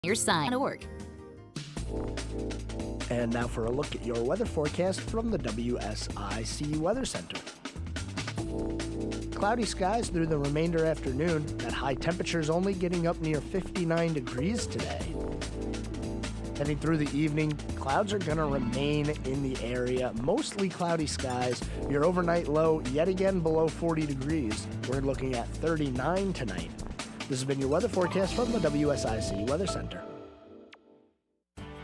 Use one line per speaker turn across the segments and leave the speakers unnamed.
Your sign.org.
And now for a look at your weather forecast from the WSIC Weather Center. Cloudy skies through the remainder afternoon. That high temperatures only getting up near 59 degrees today. Heading through the evening, clouds are going to remain in the area. Mostly cloudy skies. Your overnight low yet again below 40 degrees. We're looking at 39 tonight. This has been your weather forecast from the WSIC Weather Center.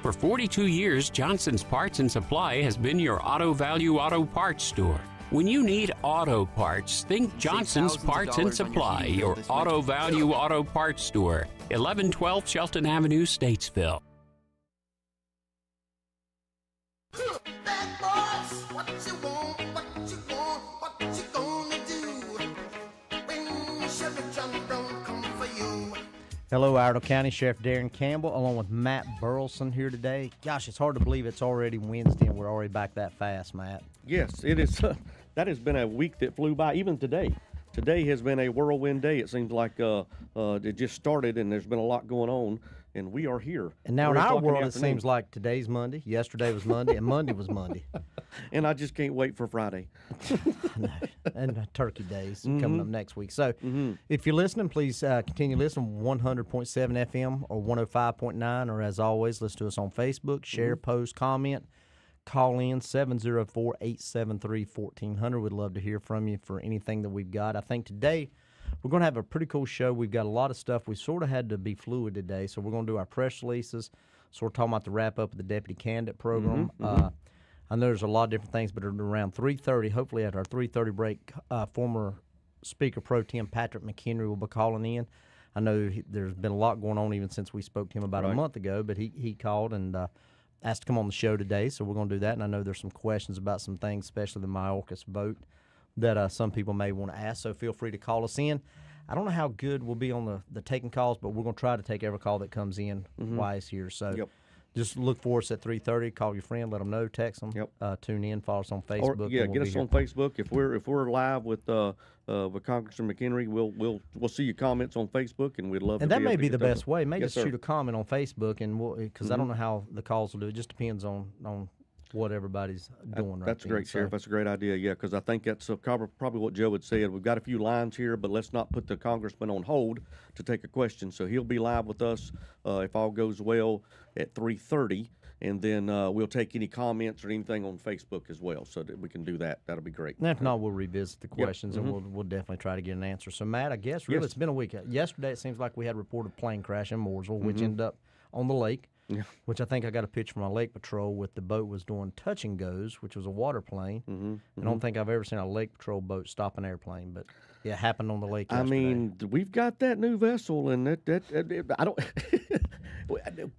For 42 years, Johnson's Parts and Supply has been your Auto Value Auto Parts store. When you need auto parts, think Johnson's Parts and Supply, your Auto Value Auto Parts store. 1112 Shelton Avenue, Statesville.
Bad boys, what you want, what you want, what you gonna do when Chevy John Brown come for you?
Hello, Iredell County Sheriff Darren Campbell, along with Matt Burleson here today. Gosh, it's hard to believe it's already Wednesday and we're already back that fast, Matt.
Yes, it is. That has been a week that flew by, even today. Today has been a whirlwind day. It seems like it just started and there's been a lot going on, and we are here.
And now in our world, it seems like today's Monday, yesterday was Monday, and Monday was Monday.
And I just can't wait for Friday.
No. And Turkey Days coming up next week. So if you're listening, please continue listening 100.7 FM or 105.9, or as always, listen to us on Facebook, share, post, comment. Call in 704-873-1400. We'd love to hear from you for anything that we've got. I think today we're going to have a pretty cool show. We've got a lot of stuff. We sort of had to be fluid today, so we're going to do our press releases. So we're talking about the wrap-up of the deputy candidate program. I know there's a lot of different things, but around 3:30, hopefully at our 3:30 break, former Speaker Pro Tem Patrick McHenry will be calling in. I know there's been a lot going on even since we spoke to him about a month ago, but he called and asked to come on the show today, so we're going to do that. And I know there's some questions about some things, especially the Mayorkas vote, that some people may want to ask, so feel free to call us in. I don't know how good we'll be on the taking calls, but we're going to try to take every call that comes in while it's here. So just look for us at 3:30. Call your friend, let them know, text them, tune in, follow us on Facebook.
Or, get us on Facebook. If we're live with Congressman McHenry, we'll see your comments on Facebook, and we'd love.
And
to
that may be the best way. Maybe
yes,
just shoot a comment on Facebook, and because I don't know how the calls will do. It just depends on what everybody's doing.
That's great, Sheriff. That's a great idea. Yeah, because I think that's probably what Joe had said. We've got a few lines here, but let's not put the congressman on hold to take a question. So he'll be live with us if all goes well at 3:30, and then we'll take any comments or anything on Facebook as well, so that we can do that. That'll be great.
And if not, we'll revisit the questions, and we'll definitely try to get an answer. So, Matt, I guess really it's been a week. Yesterday, it seems like we had reported plane crash in Mooresville, which ended up on the lake. Yeah. Which I think I got a picture from my lake patrol with the boat was doing touch and goes, which was a water plane. I don't think I've ever seen a lake patrol boat stop an airplane, but it happened on the lake yesterday.
I mean, we've got that new vessel, and I don't.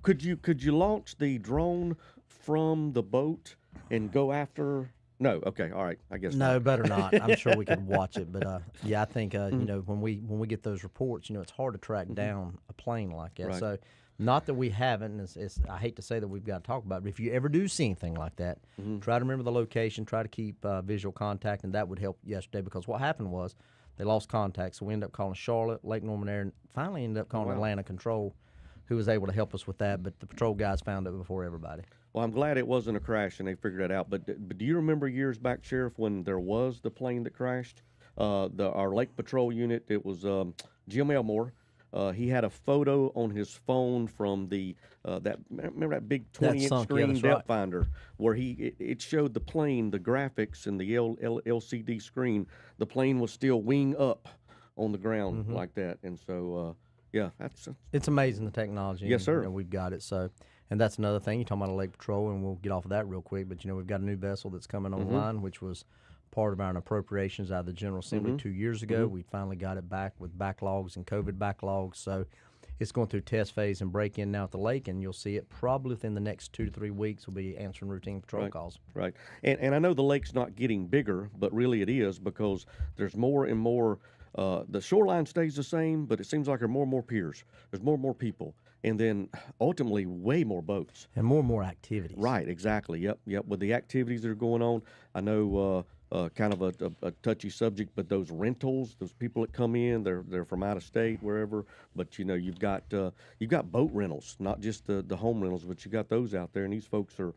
Could you launch the drone from the boat and go after? No, okay, all right, I guess
no,
not.
better not. I'm sure we could watch it, but I think you know when we get those reports, it's hard to track down a plane like that.
Right.
So. Not that we haven't. I hate to say that we've got to talk about it, but if you ever do see anything like that, try to remember the location, try to keep visual contact, and that would help yesterday because what happened was they lost contact, so we ended up calling Charlotte, Lake Norman Air, and finally ended up calling Atlanta Control, who was able to help us with that, but the patrol guys found it before everybody.
Well, I'm glad it wasn't a crash and they figured that out, but do you remember years back, Sheriff, when there was the plane that crashed? Our Lake Patrol unit, it was Jim Elmore. He had a photo on his phone from remember that big 20-inch screen depth finder where it showed the plane, the graphics, and the LCD screen. The plane was still wing up on the ground like that, and so
it's amazing the technology.
Yes, sir.
And we've got it. So, and that's another thing. You're talking about a lake patrol, and we'll get off of that real quick. But we've got a new vessel that's coming online, which was part of our appropriations out of the General Assembly 2 years ago. We finally got it back with backlogs and COVID backlogs. So it's going through test phase and break-in now at the lake, and you'll see it probably within the next 2 to 3 weeks. We'll be answering routine patrol calls.
Right. And I know the lake's not getting bigger, but really it is because there's more and more. The shoreline stays the same, but it seems like there are more and more piers. There's more and more people. And then ultimately way more boats.
And more activities.
Right, exactly. Yep. With the activities that are going on, I know kind of a touchy subject, but those rentals, those people that come in, they're from out of state, wherever. But you've got boat rentals, not just the home rentals, but you got those out there, and these folks are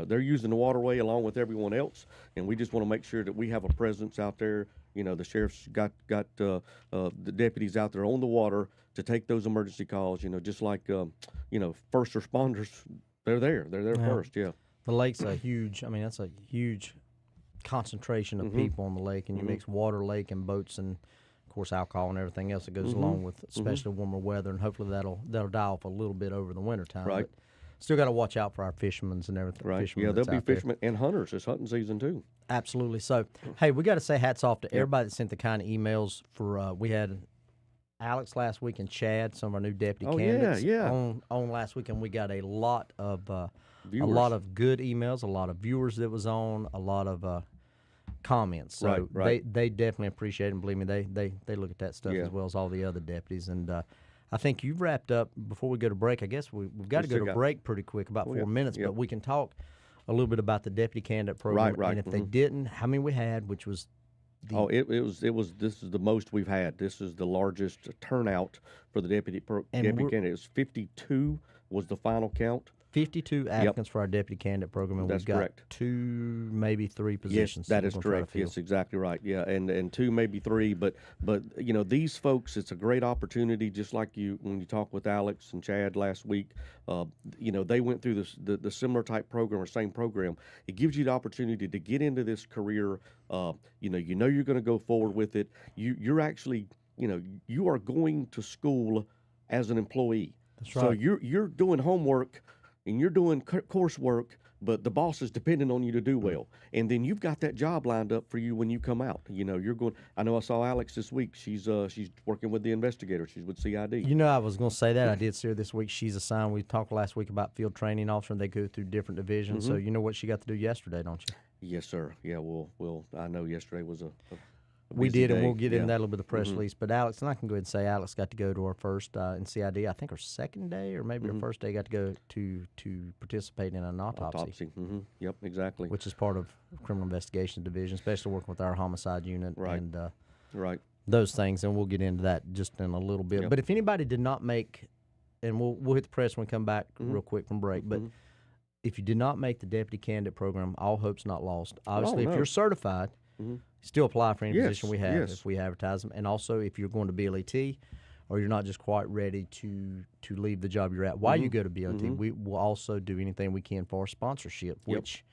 they're using the waterway along with everyone else, and we just want to make sure that we have a presence out there. The sheriff's got the deputies out there on the water to take those emergency calls. Just like first responders, they're there first. Yeah.
The lake's a huge. I mean, that's a huge concentration of people on the lake, and you mix water, lake, and boats, and of course alcohol and everything else that goes along with, especially warmer weather, and hopefully that'll die off a little bit over the winter time.
Right.
But still got to watch out for our fishermen and everything.
Right. Yeah, there'll be fishermen and hunters. It's hunting season too.
Absolutely. So, hey, we got to say hats off to everybody that sent the kind of emails for. We had Alex last week and Chad, some of our new deputy candidates, on last week, and we got a lot of
Viewers.
a lot of good emails, a lot of viewers that was on, a lot of comments. So
right.
they definitely appreciate it, and believe me, they look at that stuff as well as all the other deputies. And I think you've wrapped up. Before we go to break, I guess we've got to go to break pretty quick, about 4 minutes, but we can talk a little bit about the deputy candidate program.
Right.
And if they didn't, how many we had, which was
it was. This is the most we've had. This is the largest turnout for the deputy candidate. It was 52 was the final count.
52 applicants for our deputy candidate program, and
That's
we've got
correct.
2, maybe 3 positions.
Yes, that is correct. Yes, exactly right. Yeah, and 2, maybe 3, but these folks, it's a great opportunity. Just like when you talk with Alex and Chad last week, they went through the similar type program or same program. It gives you the opportunity to get into this career. You're going to go forward with it. You're actually, you are going to school as an employee.
That's right.
So you're doing homework and you're doing coursework, but the boss is depending on you to do well. And then you've got that job lined up for you when you come out. You're going. I know I saw Alex this week. She's working with the investigator. She's with CID.
I was going to say that. I did see her this week. She's assigned. We talked last week about field training officer, and they go through different divisions. So you know what she got to do yesterday, don't you?
Yes, sir. Yeah. Well, I know yesterday was a
we
busy
did, and
day.
we'll get into that a little bit of the press release. But Alex, and I can go ahead and say Alex got to go to our first in CID, I think her second day or maybe her first day, got to go to participate in an autopsy.
Yep, exactly.
Which is part of criminal investigation division, especially working with our homicide unit and those things. And we'll get into that just in a little bit.
Yep.
But if anybody did not make, and we'll hit the press when we come back real quick from break, but if you did not make the deputy candidate program, all hope's not lost. Obviously, if you're certified, still apply for any position we have if we advertise them. And also, if you're going to BLET or you're not just quite ready to leave the job you're at while you go to BLET, we will also do anything we can for sponsorship, which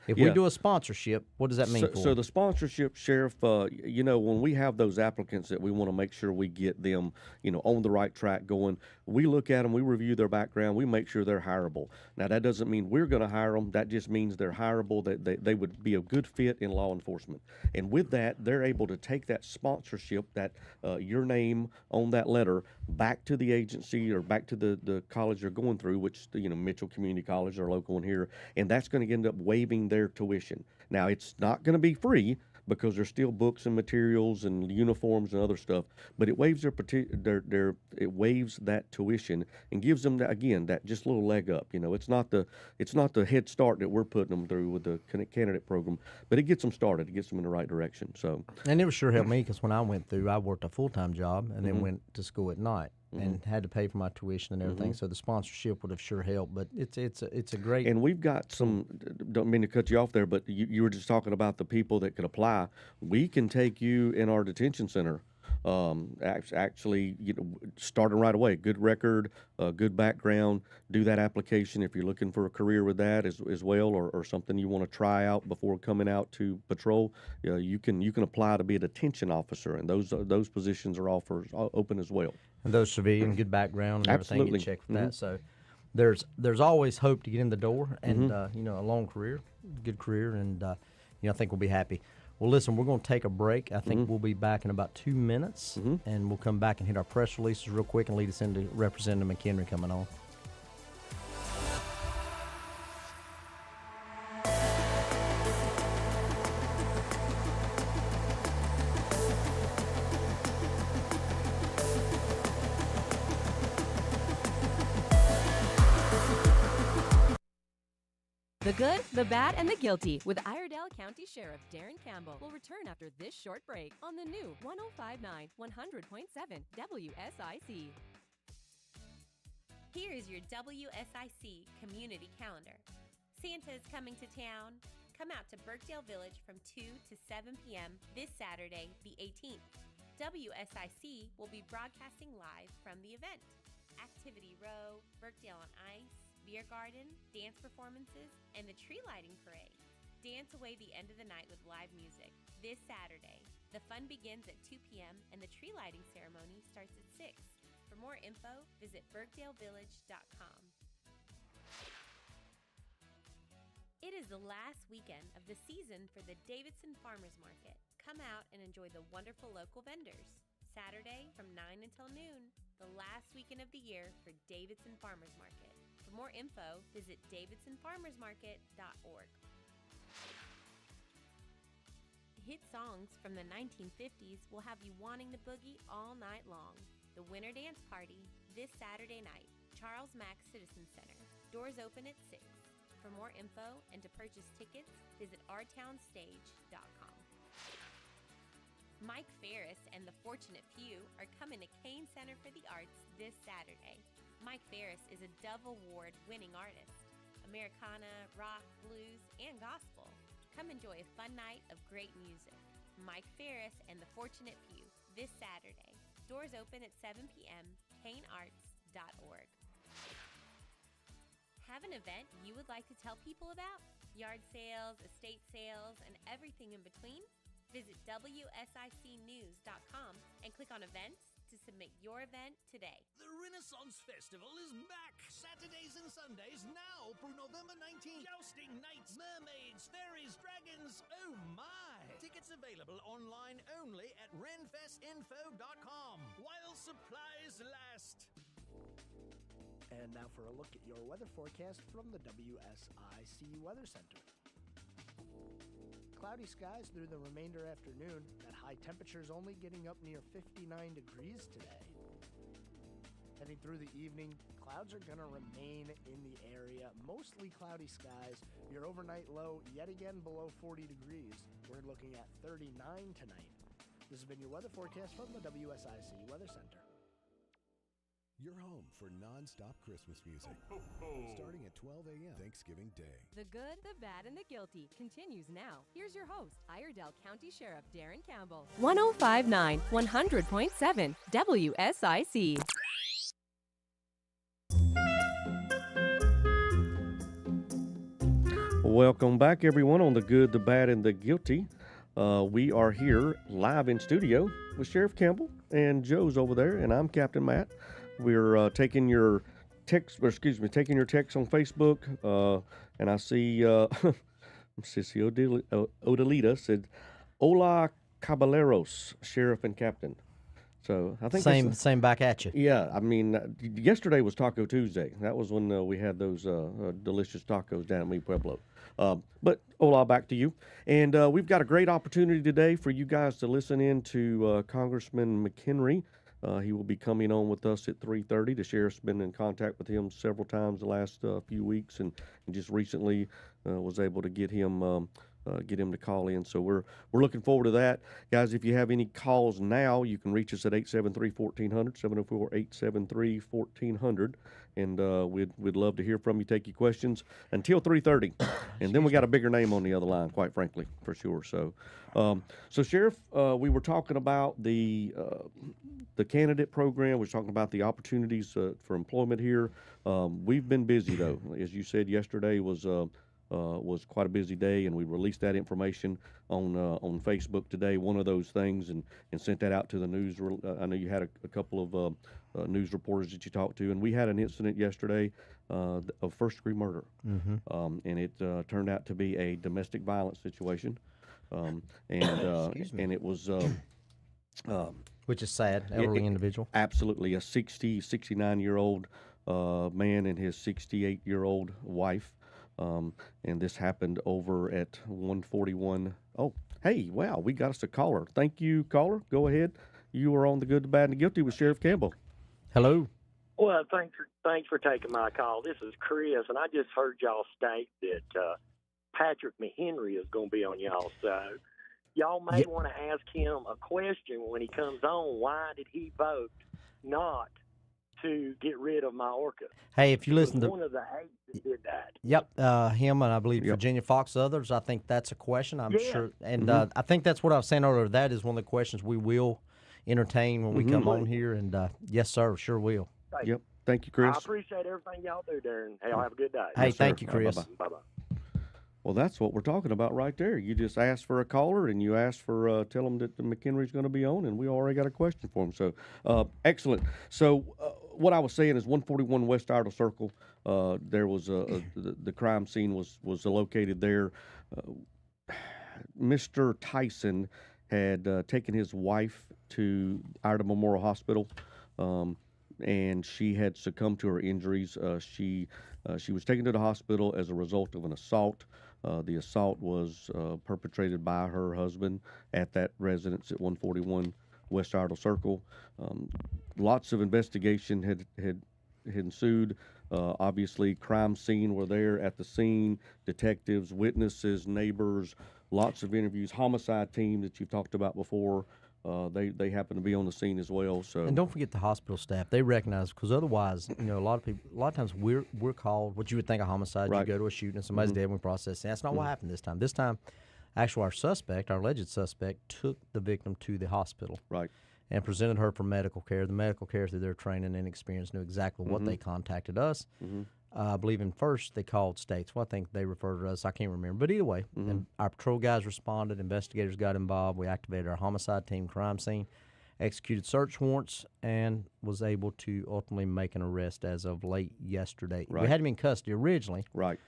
if we do a sponsorship, what does that mean for
So the sponsorship, Sheriff, when we have those applicants that we want to make sure we get them, on the right track going, we look at them, we review their background, we make sure they're hireable. Now, that doesn't mean we're going to hire them. That just means they're hireable, that they would be a good fit in law enforcement. And with that, they're able to take that sponsorship, that your name on that letter, back to the agency or back to the college they're going through, which, Mitchell Community College, our local one here, and that's going to end up waiving their tuition. Now, it's not going to be free because there's still books and materials and uniforms and other stuff, but it waives it waives that tuition and gives them that just little leg up. It's not the head start that we're putting them through with the candidate program, but it gets them started. It gets them in the right direction. So,
and it was sure helped me because when I went through, I worked a full-time job and then went to school at night. And had to pay for my tuition and everything, so the sponsorship would have sure helped. But it's a great.
And we've got some. Don't mean to cut you off there, but you were just talking about the people that could apply. We can take you in our detention center. Actually, starting right away. Good record, good background. Do that application if you're looking for a career with that as well, or something you want to try out before coming out to patrol. You can apply to be a detention officer, and those positions are open as well.
And those civilian, good background and everything,
Absolutely.
you check with that. So there's always hope to get in the door, and a long career, good career, and I think we'll be happy. Well, listen, we're going to take a break. I think we'll be back in about 2 minutes, and we'll come back and hit our press releases real quick and lead us into Representative McHenry coming on.
The Good, the Bad, and the Guilty with Iredell County Sheriff Darren Campbell will return after this short break on the new 105.9 100.7 WSIC.
Here is your WSIC community calendar. Santa is coming to town. Come out to Birkdale Village from 2 to 7 p.m. this Saturday, the 18th. WSIC will be broadcasting live from the event. Activity Row, Birkdale on Ice, Beer Garden, dance performances, and the tree lighting parade. Dance away the end of the night with live music this Saturday. The fun begins at 2 p.m. and the tree lighting ceremony starts at 6. For more info, visit birkdalevillage.com. It is the last weekend of the season for the Davidson Farmers Market. Come out and enjoy the wonderful local vendors. Saturday from 9 until noon, the last weekend of the year for Davidson Farmers Market. For more info, visit davidsonfarmersmarket.org. Hit songs from the 1950s will have you wanting to boogie all night long. The Winter Dance Party this Saturday night, Charles Mack Citizen Center. Doors open at 6. For more info and to purchase tickets, visit ourtownstage.com. Mike Ferris and the Fortunate Few are coming to Kane Center for the Arts this Saturday. Mike Ferris is a Dove Award winning artist. Americana, rock, blues, and gospel. Come enjoy a fun night of great music. Mike Ferris and the Fortunate Few this Saturday. Doors open at 7 p.m. kanearts.org. Have an event you would like to tell people about? Yard sales, estate sales, and everything in between? Visit WSICnews.com and click on events to submit your event today.
The Renaissance Festival is back! Saturdays and Sundays now through November 19th. Jousting nights, mermaids, fairies, dragons, oh my! Tickets available online only at renfestinfo.com while supplies last.
And now for a look at your weather forecast from the WSIC Weather Center. Cloudy skies through the remainder afternoon. That high temperature is only getting up near 59 degrees today. Heading through the evening, clouds are going to remain in the area. Mostly cloudy skies. Your overnight low yet again below 40 degrees. We're looking at 39 tonight. This has been your weather forecast from the WSIC Weather Center.
Your home for non-stop Christmas music. Starting at 12 a.m. Thanksgiving Day.
The Good, the Bad, and the Guilty continues now. Here's your host, Iredell County Sheriff Darren Campbell. 105.9 100.7 WSIC.
Welcome back, everyone, on The Good, the Bad, and the Guilty. We are here live in studio with Sheriff Campbell, and Joe's over there, and I'm Captain Matt. We're taking your text, taking your text on Facebook, and I see Sissy Odalita said, "Hola, caballeros, Sheriff and Captain." So I think
same back at you.
Yeah, I mean, yesterday was Taco Tuesday. That was when we had those delicious tacos down at Mi Pueblo. But hola, back to you. And we've got a great opportunity today for you guys to listen in to Congressman McHenry. He will be coming on with us at 3:30. The sheriff's been in contact with him several times the last few weeks, and just recently was able to get him to call in. So we're looking forward to that. Guys, if you have any calls now, you can reach us at 873-1400, 704-873-1400, and we'd love to hear from you, take your questions until 3:30. And then we got a bigger name on the other line, quite frankly, for sure. So Sheriff, we were talking about the candidate program. We were talking about the opportunities for employment here. We've been busy, though. As you said, yesterday was quite a busy day, and we released that information on Facebook today, one of those things, and sent that out to the news. I know you had a couple of news reporters that you talked to, and we had an incident yesterday of first-degree murder, and it turned out to be a domestic violence situation, and it was
which is sad, elderly individual.
Absolutely, a 69-year-old man and his 68-year-old wife. And this happened over at 141. Oh, hey, wow, we got us a caller. Thank you, caller. Go ahead. You are on The Good, the Bad, and the Guilty with Sheriff Campbell.
Hello.
Well, thanks for taking my call. This is Chris, and I just heard y'all state that Patrick McHenry is going to be on y'all show. Y'all may want to ask him a question when he comes on. Why did he vote not to get rid of Mayorkas?
Hey, if you listen to
one of the 8 that did that.
Yep, him and I believe Virginia Fox, others. I think that's a question. I'm sure, and I think that's what I was saying earlier. That is one of the questions we will entertain when we come on here. And yes, sir, sure will.
Yep. Thank you, Chris.
I appreciate everything y'all do, Darren. Hey, y'all have a good day.
Hey, thank you, Chris.
Bye-bye.
Well, that's what we're talking about right there. You just asked for a caller, and you asked for tell them that the McHenry's going to be on, and we already got a question for him. So, excellent. So, what I was saying is 141 West Iredell Circle. There was the crime scene was located there. Mr. Tyson had taken his wife to Iredell Memorial Hospital, and she had succumbed to her injuries. She was taken to the hospital as a result of an assault. The assault was perpetrated by her husband at that residence at 141 West Iredell Circle. Lots of investigation had ensued. Obviously, crime scene were there at the scene, detectives, witnesses, neighbors, lots of interviews, homicide team that you've talked about before. They happen to be on the scene as well. So,
and don't forget the hospital staff. They recognize, because otherwise, a lot of times we're called what you would think a homicide.
Right.
You go to a shooting and somebody's dead. We process. That's not what happened this time. This time, actually, our alleged suspect, took the victim to the hospital.
Right.
And presented her for medical care. The medical care, through their training and experience, knew exactly what they contacted us. I believe in first they called states. Well, I think they referred to us. I can't remember. But either way, and our patrol guys responded. Investigators got involved. We activated our homicide team, crime scene, executed search warrants, and was able to ultimately make an arrest as of late yesterday.
Right.
We had him in custody originally,
right,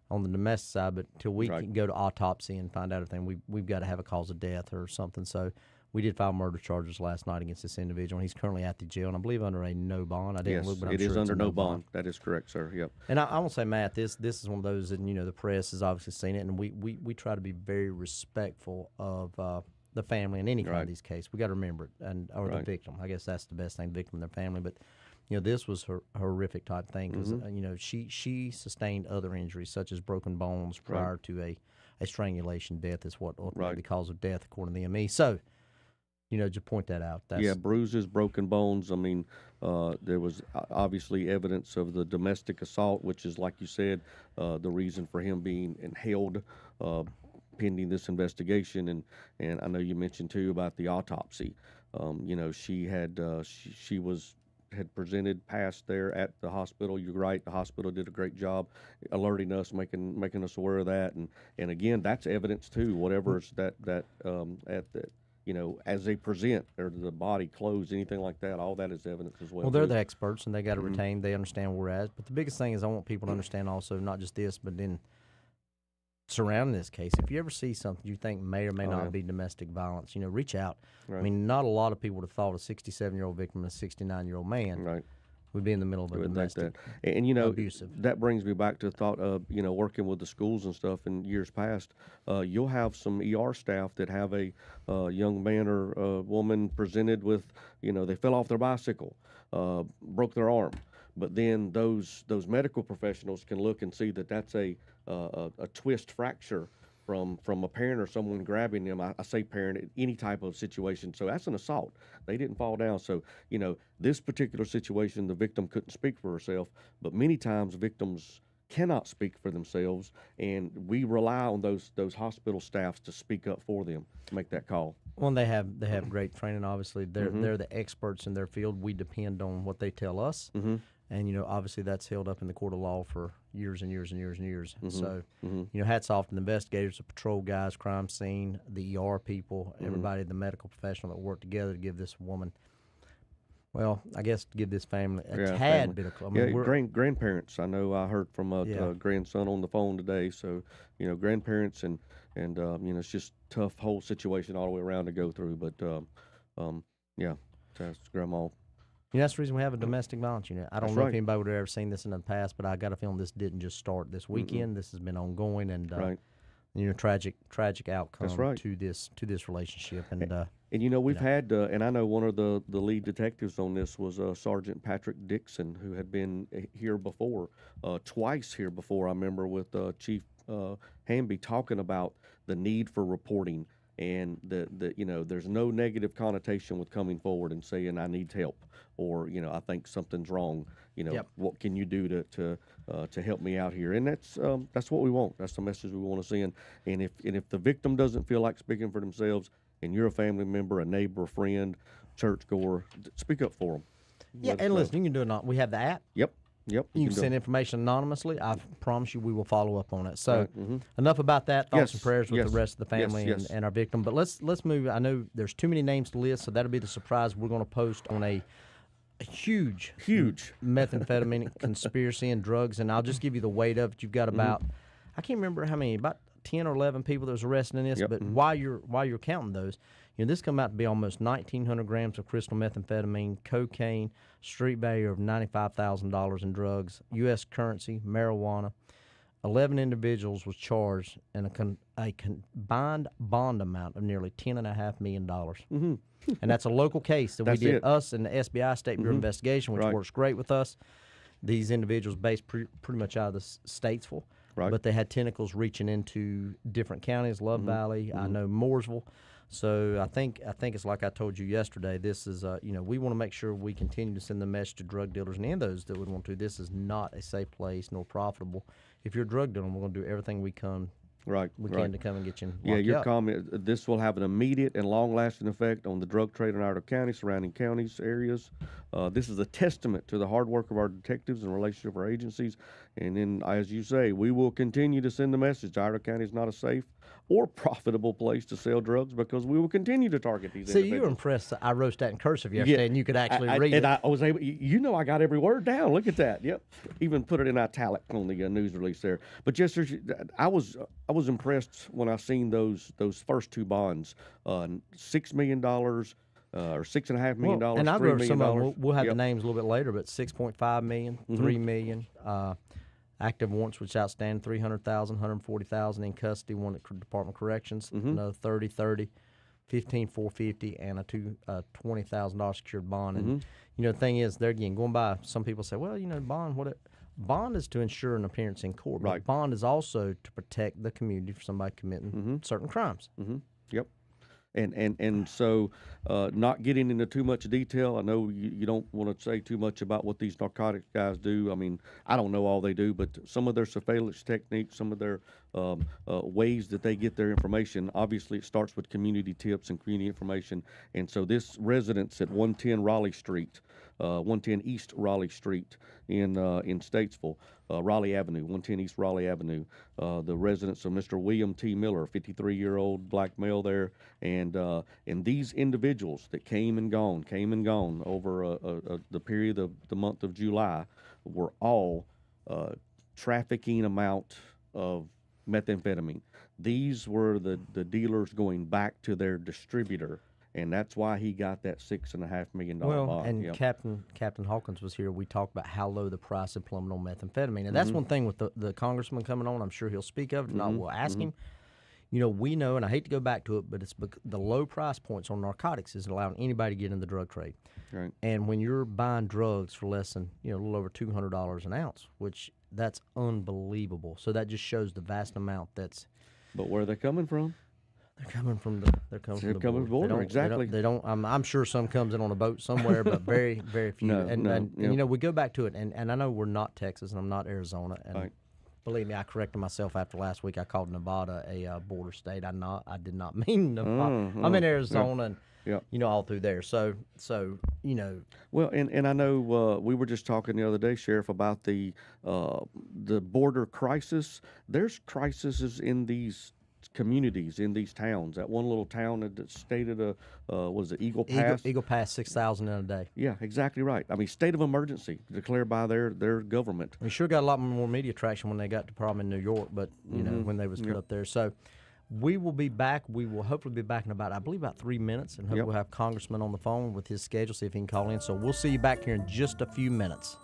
on the domestic side, but until we can go to autopsy and find out everything, we've got to have a cause of death or something. So we did file murder charges last night against this individual. He's currently at the jail, and I believe under a no bond. I didn't look, but I'm
it
sure
is
it's
under
a
no bond. That is correct, sir. Yep.
And I want to say, Matt, this is one of those that, the press has obviously seen it, and we try to be very respectful of the family in any kind of these cases. We got to remember it, or the victim. I guess that's the best thing, the victim and their family. But this was her horrific type thing because she sustained other injuries such as broken bones prior to a strangulation death. Is what ultimately the cause of death according to the ME. So, just point that out. That's
bruises, broken bones. I mean, there was obviously evidence of the domestic assault, which is, like you said, the reason for him being held pending this investigation. And I know you mentioned too about the autopsy. She had presented past there at the hospital. You're right. The hospital did a great job alerting us, making us aware of that. And again, that's evidence too. Whatever's that at the as they present, or the body, clothes, anything like that, all that is evidence as well.
Well, they're the experts, and they got to retain. They understand where we're at. But the biggest thing is I want people to understand also not just this, but then surrounding this case. If you ever see something you think may or may not be domestic violence, reach out.
Right.
I mean, not a lot of people would have thought a 67-year-old victim and a 69-year-old man would be in the middle of a domestic
and
abusive.
That brings me back to the thought of working with the schools and stuff in years past. You'll have some ER staff that have a young man or a woman presented with they fell off their bicycle, broke their arm, but then those medical professionals can look and see that that's a twist fracture from a parent or someone grabbing them. I say parent, any type of situation. So that's an assault. They didn't fall down. So, this particular situation, the victim couldn't speak for herself, but many times victims cannot speak for themselves, and we rely on those hospital staffs to speak up for them, to make that call.
Well, they have great training. Obviously, they're the experts in their field. We depend on what they tell us. And, obviously that's held up in the court of law for years and years and years and years. And so, hats off to the investigators, the patrol guys, crime scene, the ER people, everybody, the medical professional that worked together to give this woman, well, I guess to give this family a tad bit of...
grandparents. I know I heard from a grandson on the phone today. So, grandparents and it's just tough whole situation all the way around to go through. But, that's grandma.
That's the reason we have a domestic violence unit. I don't know if anybody would have ever seen this in the past, but I got a feeling this didn't just start this weekend. This has been ongoing, and tragic outcome
right.
to this relationship. And
we've had, and I know one of the lead detectives on this was Sergeant Patrick Dixon, who had been here before, twice here before. I remember with Chief Hamby talking about the need for reporting, and there's no negative connotation with coming forward and saying I need help, or I think something's wrong. What can you do to help me out here? And that's what we want. That's the message we want to send. And if the victim doesn't feel like speaking for themselves, and you're a family member, a neighbor, a friend, churchgoer, speak up for them.
Yeah, and listen, you can do it. We have the app.
Yep.
You can send information anonymously. I promise you we will follow up on it. So
Right,
enough about that. Thoughts and prayers with
yes,
the rest of the family
yes.
And our victim. But let's move. I know there's too many names to list, so that'll be the surprise we're going to post on a huge methamphetamine conspiracy and drugs. And I'll just give you the weight of it. You've got about, I can't remember how many, about 10 or 11 people that was arrested in this.
Yep.
But while you're counting those, this come out to be almost 1,900 grams of crystal methamphetamine, cocaine, street value of $95,000 in drugs, U.S. currency, marijuana. 11 individuals was charged in a combined bond amount of nearly $10.5 million. And that's a local case that we did, us and the SBI, State Bureau of Investigation, which works great with us. These individuals based pretty much out of the Statesville.
Right.
But they had tentacles reaching into different counties, Love Valley, I know Mooresville. So I think it's like I told you yesterday. This is we want to make sure we continue to send the message to drug dealers and those that would want to. This is not a safe place nor profitable. If you're a drug dealer, we're going to do everything we can to come and get you.
Your comment. This will have an immediate and long-lasting effect on the drug trade in Iredell County, surrounding counties, areas. This is a testament to the hard work of our detectives and relationship of our agencies. And then, as you say, we will continue to send the message: Iredell County is not a safe or profitable place to sell drugs, because we will continue to target these individuals.
You were impressed that I wrote that in cursive yesterday, and you could actually read it.
And I was able, I got every word down. Look at that. Yep. Even put it in italic on the news release there. But just I was impressed when I seen those first two bonds, $6 million. Or $6.5 million.
And I wrote some of them. We'll have
Yep.
the names a little bit later, but $6.5 million, $3 million. Active warrants, which outstanding $300,000, $140,000 in custody. One at Department of Corrections, another $30,000, $15,450, and a $20,000 secured bond. And the thing is, there again, going by, some people say, well, bond is to ensure an appearance in court.
Right.
But bond is also to protect the community for somebody committing certain crimes.
Yep. And so, not getting into too much detail, I know you don't want to say too much about what these narcotics guys do. I mean, I don't know all they do, but some of their surveillance techniques, some of their ways that they get their information, obviously it starts with community tips and community information. And so this residence at 110 Raleigh Street, 110 East Raleigh Street in Statesville, Raleigh Avenue, 110 East Raleigh Avenue, the residence of Mr. William T. Miller, 53-year-old black male there, and these individuals that came and gone over the period of the month of July were all trafficking amount of methamphetamine. These were the dealers going back to their distributor, and that's why he got that $6.5 million bond.
And Captain Hawkins was here. We talked about how low the price had plummeted on methamphetamine, and that's one thing with the congressman coming on. I'm sure he'll speak of it. If not, we'll ask him. We know, and I hate to go back to it, but it's the low price points on narcotics is allowing anybody to get in the drug trade.
Right.
And when you're buying drugs for less than a little over $200 an ounce, which that's unbelievable. So that just shows the vast amount that's.
But where are they coming from?
They're coming from the border.
Exactly.
They don't. I'm sure some comes in on a boat somewhere, but very, very few. And we go back to it, and I know we're not Texas, and I'm not Arizona, and
right.
Believe me, I corrected myself after last week. I called Nevada a border state. I did not mean Nevada. I'm in Arizona, and all through there. So.
Well, and I know we were just talking the other day, Sheriff, about the border crisis. There's crises in these communities, in these towns. That one little town that stated was it Eagle Pass?
Eagle Pass, 6,000 in a day.
Yeah, exactly right. I mean, state of emergency declared by their government.
We sure got a lot more media traction when they got to problem in New York, but when they was put up there. So we will be back. We will hopefully be back in about 3 minutes, and hopefully we'll have Congressman on the phone with his schedule, see if he can call in. So we'll see you back here in just a few minutes.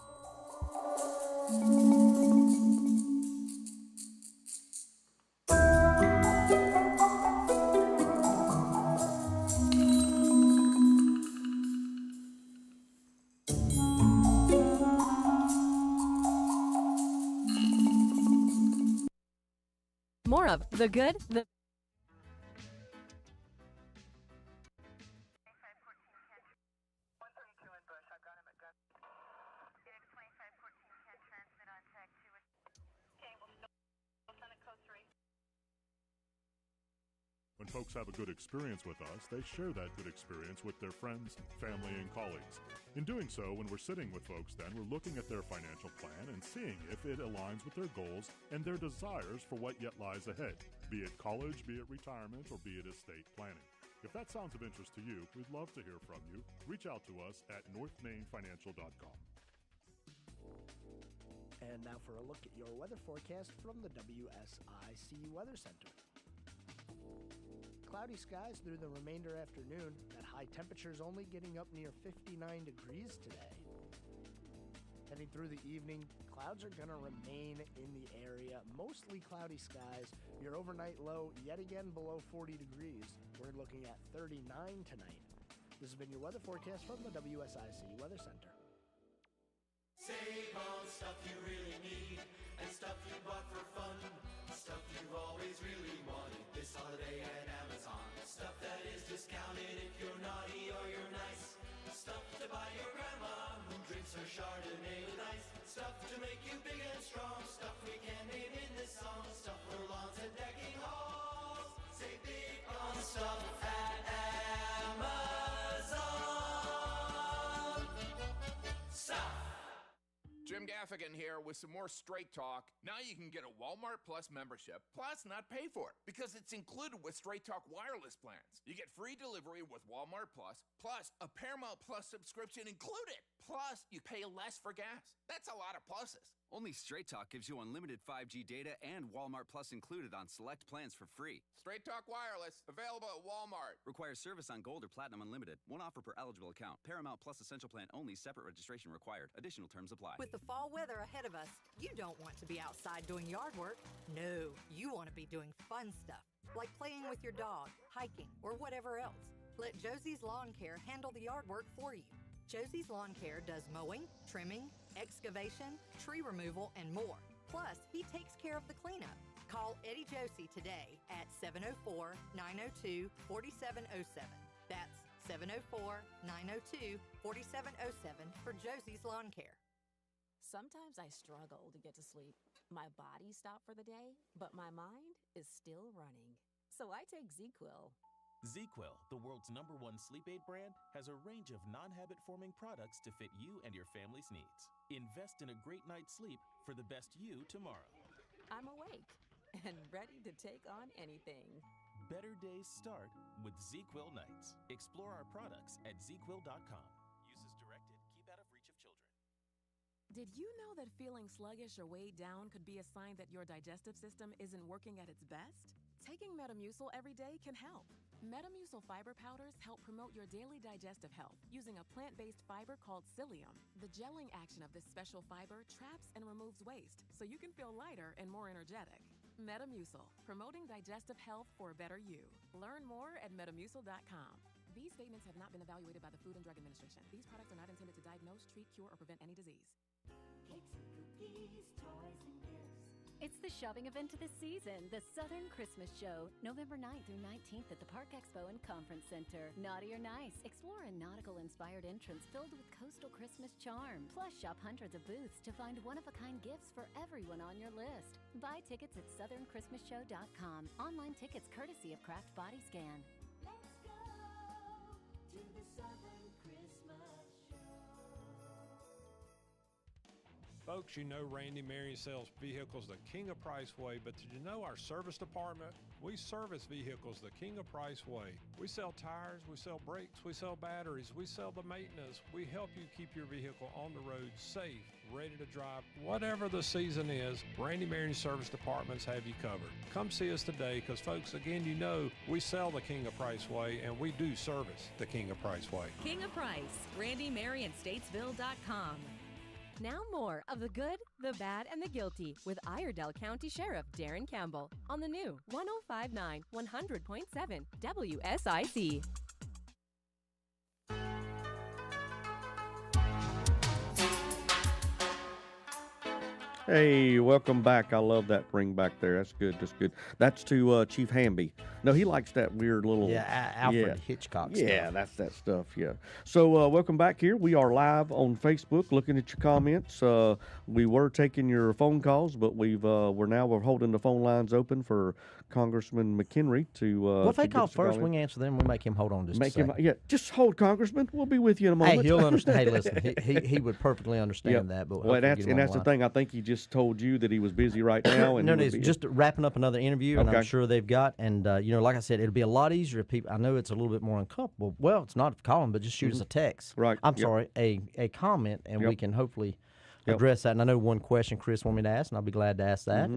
More of the good, the
When folks have a good experience with us, they share that good experience with their friends, family, and colleagues. In doing so, when we're sitting with folks then, we're looking at their financial plan and seeing if it aligns with their goals and their desires for what yet lies ahead, be it college, be it retirement, or be it estate planning. If that sounds of interest to you, we'd love to hear from you. Reach out to us at northmainfinancial.com.
And now for a look at your weather forecast from the WSIC Weather Center. Cloudy skies through the remainder afternoon. That high temperature is only getting up near 59 degrees today. Heading through the evening, clouds are going to remain in the area. Mostly cloudy skies. Your overnight low yet again below 40 degrees. We're looking at 39 tonight. This has been your weather forecast from the WSIC Weather Center.
Save on stuff you really need and stuff you bought for fun. Stuff you've always really wanted this holiday at Amazon. Stuff that is discounted if you're naughty or you're nice. Stuff to buy your grandma who drinks her Chardonnay with ice. Stuff to make you big and strong. Stuff we can't name in this song. Stuff for lawns and decking halls. Save big on stuff at Amazon. Stuff.
Jim Gaffigan here with some more Straight Talk. Now you can get a Walmart Plus membership, plus not pay for it, because it's included with Straight Talk wireless plans. You get free delivery with Walmart Plus a Paramount Plus subscription included. Plus, you pay less for gas. That's a lot of pluses.
Only Straight Talk gives you unlimited 5G data and Walmart Plus included on select plans for free.
Straight Talk wireless, available at Walmart.
Requires service on Gold or Platinum Unlimited. One offer per eligible account. Paramount Plus Essential Plan only. Separate registration required. Additional terms apply.
With the fall weather ahead of us, you don't want to be outside doing yard work. No, you want to be doing fun stuff, like playing with your dog, hiking, or whatever else. Let Josie's Lawn Care handle the yard work for you. Josie's Lawn Care does mowing, trimming, excavation, tree removal, and more. Plus, he takes care of the cleanup. Call Eddie Josie today at 704-902-4707. That's 704-902-4707 for Josie's Lawn Care.
Sometimes I struggle to get to sleep. My body stopped for the day, but my mind is still running. So I take ZQuil.
ZQuil, the world's #1 sleep aid brand, has a range of non-habit-forming products to fit you and your family's needs. Invest in a great night's sleep for the best you tomorrow.
I'm awake and ready to take on anything.
Better days start with ZQuil nights. Explore our products at ZQuil.com. Use as directed. Keep out of reach of children.
Did you know that feeling sluggish or weighed down could be a sign that your digestive system isn't working at its best? Taking Metamucil every day can help. Metamucil fiber powders help promote your daily digestive health using a plant-based fiber called psyllium. The gelling action of this special fiber traps and removes waste so you can feel lighter and more energetic. Metamucil, promoting digestive health for a better you. Learn more at metamucil.com. These statements have not been evaluated by the Food and Drug Administration. These products are not intended to diagnose, treat, cure, or prevent any disease.
Cakes and cookies, toys and gifts. It's the shopping event of the season, the Southern Christmas Show, November 9th through 19th at the Park Expo and Conference Center. Naughty or nice, explore a nautical-inspired entrance filled with coastal Christmas charm. Plus, shop hundreds of booths to find one-of-a-kind gifts for everyone on your list. Buy tickets at southernChristmasShow.com. Online tickets courtesy of Craft Body Scan. Let's go to the Southern Christmas Show.
Folks, you know Randy Marion sells vehicles the King of Price way, but did you know our service department? We service vehicles the King of Price way. We sell tires, we sell brakes, we sell batteries, we sell the maintenance. We help you keep your vehicle on the road safe, ready to drive. Whatever the season is, Randy Marion Service Departments have you covered. Come see us today because, folks, again, you know we sell the King of Price way and we do service the King of Price way.
King of Price, RandyMarionStatesville.com. Now more of the good, the bad, and the guilty with Iredell County Sheriff Darren Campbell on the new 105.9 100.7 WSIC.
Hey, welcome back. I love that ring back there. That's good. That's good. That's to Chief Hamby. No, he likes that weird little...
Alfred Hitchcock stuff.
Yeah, that's that stuff, yeah. So welcome back here. We are live on Facebook looking at your comments. We were taking your phone calls, but we're holding the phone lines open for Congressman McHenry to...
Well, if they call first, we can answer them. We'll make him hold on just a second.
Just hold, Congressman. We'll be with you in a moment.
Hey, he'll understand. Hey, listen, he would perfectly understand that. But
that's the thing. I think he just told you that he was busy right now. And
no, it's just wrapping up another interview, and I'm sure they've got. And like I said, it'll be a lot easier if people. I know it's a little bit more uncomfortable. Well, it's not calling, but just shoot us a text.
Right.
I'm sorry, a comment, and we can hopefully address that. And I know one question Chris wanted me to ask, and I'll be glad to ask that.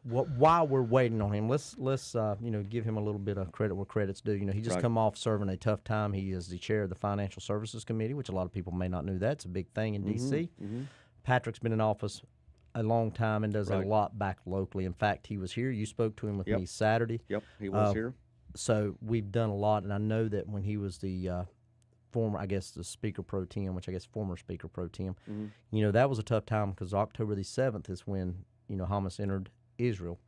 While we're waiting on him, let's give him a little bit of credit where credit's due. He just come off serving a tough time. He is the chair of the Financial Services Committee, which a lot of people may not know that. It's a big thing in D.C. Patrick's been in office a long time and does a lot back locally. In fact, he was here. You spoke to him with me Saturday.
Yep, he was here.
So we've done a lot, and I know that when he was the former, the Speaker Pro Tem, former Speaker Pro Tem, that was a tough time because October the 7th is when, Hamas entered Israel.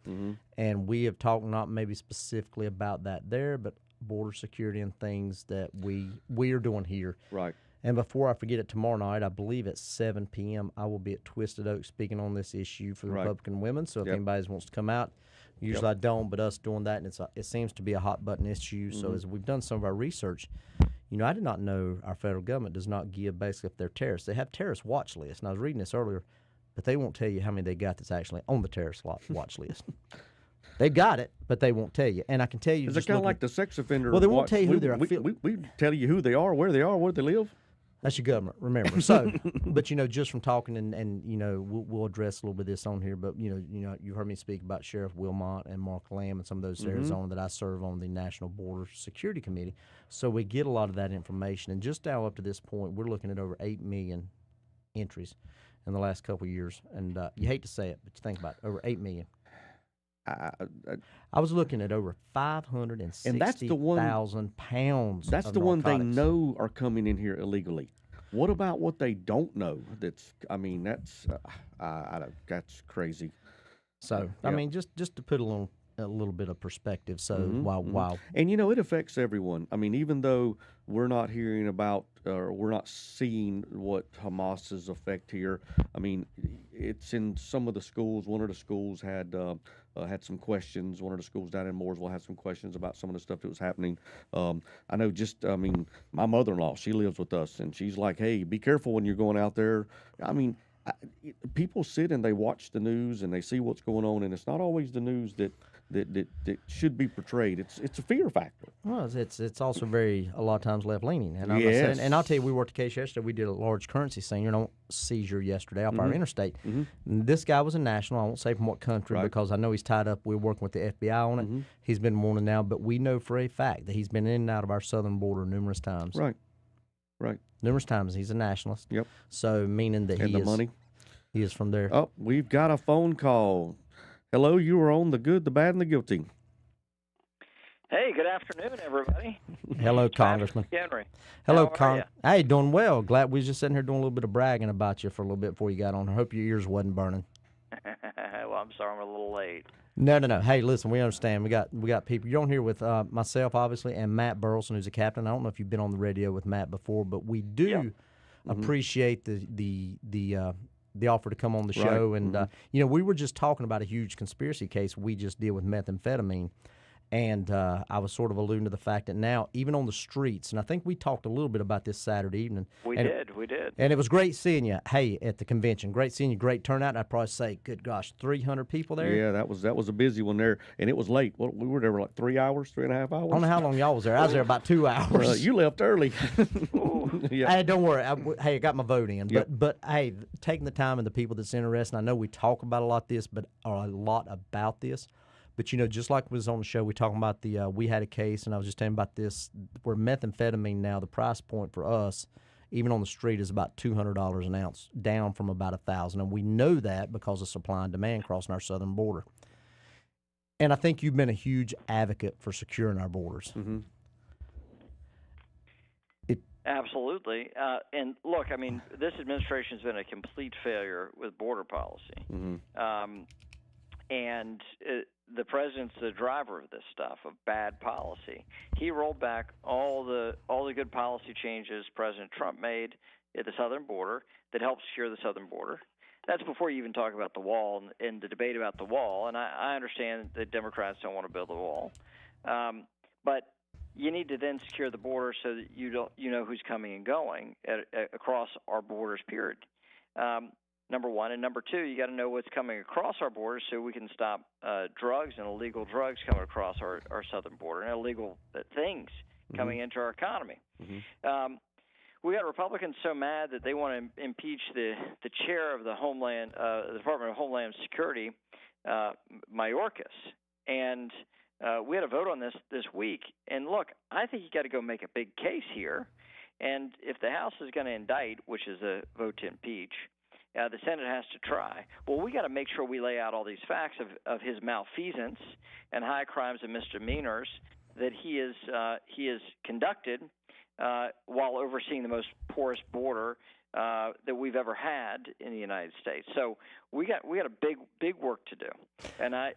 And we have talked not maybe specifically about that there, but border security and things that we are doing here.
Right.
And before I forget it, tomorrow night, I believe at 7 p.m., I will be at Twisted Oak speaking on this issue for the Republican women. So if anybody wants to come out, usually I don't, but us doing that, and it seems to be a hot-button issue. So as we've done some of our research, I did not know our federal government does not give basically if they're terrorists. They have terrorist watch lists, and I was reading this earlier, but they won't tell you how many they got that's actually on the terrorist watch list. They've got it, but they won't tell you. And I can tell you,
is it kind of like the sex offender?
Well, they won't tell you who they're.
We tell you who they are, where they are, where they live.
That's your government, remember. So, but just from talking and we'll address a little bit of this on here. But you heard me speak about Sheriff Wilmot and Mark Lamb and some of those Arizona that I serve on the National Border Security Committee. So we get a lot of that information. And just now up to this point, we're looking at over 8 million entries in the last couple of years. And you hate to say it, but you think about it, over 8 million. I was looking at over 560,000 pounds.
That's the one they know are coming in here illegally. What about what they don't know? That's crazy.
So just to put a little bit of perspective. So wow,
and it affects everyone. I mean, even though we're not hearing about or we're not seeing what Hamas's effect here. I mean, it's in some of the schools. One of the schools had some questions. One of the schools down in Mooresville had some questions about some of the stuff that was happening. I know my mother-in-law, she lives with us, and she's like, hey, be careful when you're going out there. I mean, people sit and they watch the news and they see what's going on, and it's not always the news that should be portrayed. It's a fear factor.
Well, it's also a lot of times left leaning. And
yes.
And I'll tell you, we worked a case yesterday. We did a large currency seizure yesterday off our interstate. And this guy was a national. I won't say from what country because I know he's tied up. We're working with the FBI on it. He's been warned now, but we know for a fact that he's been in and out of our southern border numerous times.
Right.
Numerous times. He's a nationalist.
Yep.
So meaning that
money.
He is from there.
Oh, we've got a phone call. Hello, you are on The Good, the Bad, and the Guilty.
Hey, good afternoon, everybody.
Hello, Congressman.
Henry.
Hello,
How are you?
Hey, doing well. Glad we was just sitting here doing a little bit of bragging about you for a little bit before you got on. I hope your ears wasn't burning.
Well, I'm sorry I'm a little late.
No. Hey, listen, we understand. We got people. You're on here with myself, obviously, and Matt Burleson, who's a captain. I don't know if you've been on the radio with Matt before, but we do appreciate the offer to come on the show. And, we were just talking about a huge conspiracy case we just did with methamphetamine. And I was sort of alluding to the fact that now, even on the streets, and I think we talked a little bit about this Saturday evening.
We did.
And it was great seeing you, at the convention. Great seeing you, great turnout. I'd probably say, good gosh, 300 people there?
Yeah, that was a busy one there. And it was late. Well, we were there for like 3 hours, 3.5 hours.
I don't know how long y'all was there. I was there about 2 hours.
You left early.
Yeah. Hey, don't worry. I got my vote in. But hey, taking the time and the people that's interested, I know we talk about a lot about this. But, just like was on the show, we talking about we had a case, and I was just telling about this, where methamphetamine now, the price point for us, even on the street, is about $200 an ounce, down from about $1,000. And we know that because of supply and demand crossing our southern border. And I think you've been a huge advocate for securing our borders.
Absolutely. And look, I mean, this administration's been a complete failure with border policy. And the president's the driver of this stuff, of bad policy. He rolled back all the good policy changes President Trump made at the southern border that helped secure the southern border. That's before you even talk about the wall and the debate about the wall. And I understand that Democrats don't want to build a wall, but you need to then secure the border so that you know who's coming and going across our borders. Period. Number one, and number two, you got to know what's coming across our borders so we can stop drugs and illegal drugs coming across our southern border and illegal things coming into our economy. We got Republicans so mad that they want to impeach the chair of the Department of Homeland Security, Mayorkas, and we had a vote on this week. And look, I think you got to go make a big case here. And if the House is going to indict, which is a vote to impeach, the Senate has to try. Well, we got to make sure we lay out all these facts of his malfeasance and high crimes and misdemeanors that he is conducted while overseeing the most porous border that we've ever had in the United States. So we got a big work to do. And I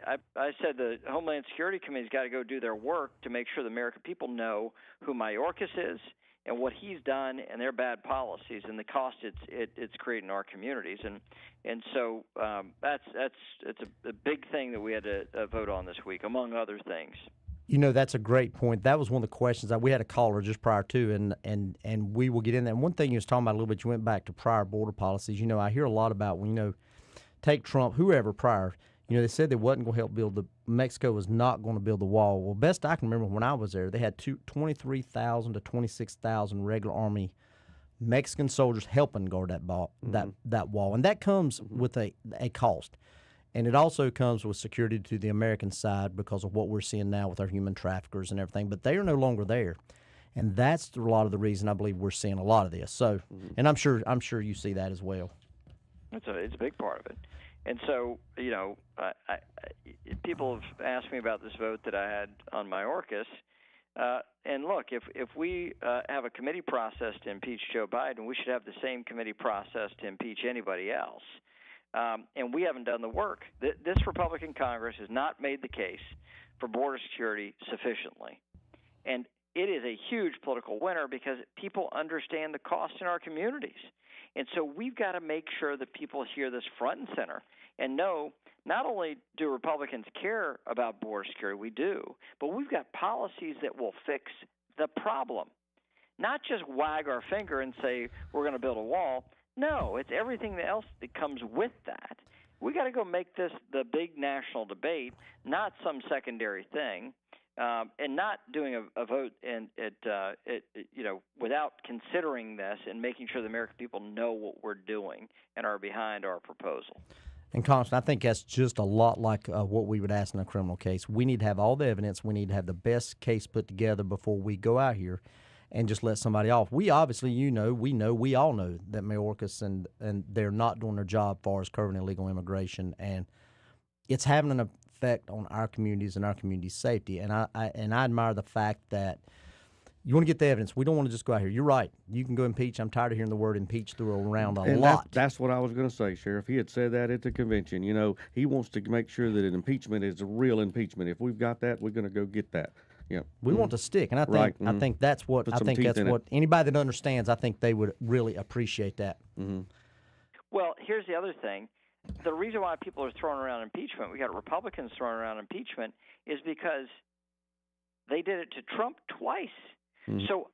said the Homeland Security Committee's got to go do their work to make sure the American people know who Mayorkas is and what he's done and their bad policies and the cost it's creating in our communities. And so it's a big thing that we had to vote on this week, among other things.
You know, that's a great point. That was one of the questions that we had a caller just prior to, and we will get in there. And one thing you was talking about a little bit, you went back to prior border policies. You know, I hear a lot about when, take Trump, whoever prior, they said they wasn't going to help build Mexico was not going to build the wall. Well, best I can remember when I was there, they had 23,000 to 26,000 regular Army Mexican soldiers helping guard that wall. And that comes with a cost. And it also comes with security to the American side because of what we're seeing now with our human traffickers and everything. But they are no longer there, and that's a lot of the reason I believe we're seeing a lot of this. So, and I'm sure you see that as well.
It's a big part of it. And so, people have asked me about this vote that I had on Mayorkas. And look, if we have a committee process to impeach Joe Biden, we should have the same committee process to impeach anybody else. And we haven't done the work. This Republican Congress has not made the case for border security sufficiently. And it is a huge political winner because people understand the cost in our communities. And so we've got to make sure that people hear this front and center and know not only do Republicans care about border security, we do, but we've got policies that will fix the problem. Not just wag our finger and say we're going to build a wall. No, it's everything else that comes with that. We got to go make this the big national debate, not some secondary thing, and not doing a vote without considering this and making sure the American people know what we're doing and are behind our proposal.
And Congressman, I think that's just a lot like what we would ask in a criminal case. We need to have all the evidence. We need to have the best case put together before we go out here and just let somebody off. We obviously, we all know that Mayorkas and they're not doing their job as far as curbing illegal immigration, and it's having an effect on our communities and our community's safety. And I admire the fact that you want to get the evidence. We don't want to just go out here. You're right. You can go impeach. I'm tired of hearing the word impeach through around a lot.
That's what I was going to say, Sheriff. He had said that at the convention. He wants to make sure that an impeachment is a real impeachment. If we've got that, we're going to go get that. Yeah.
We want to stick, and I think that's what anybody that understands. I think they would really appreciate that.
Well, here's the other thing. The reason why people are throwing around impeachment, we got Republicans throwing around impeachment, is because they did it to Trump twice. So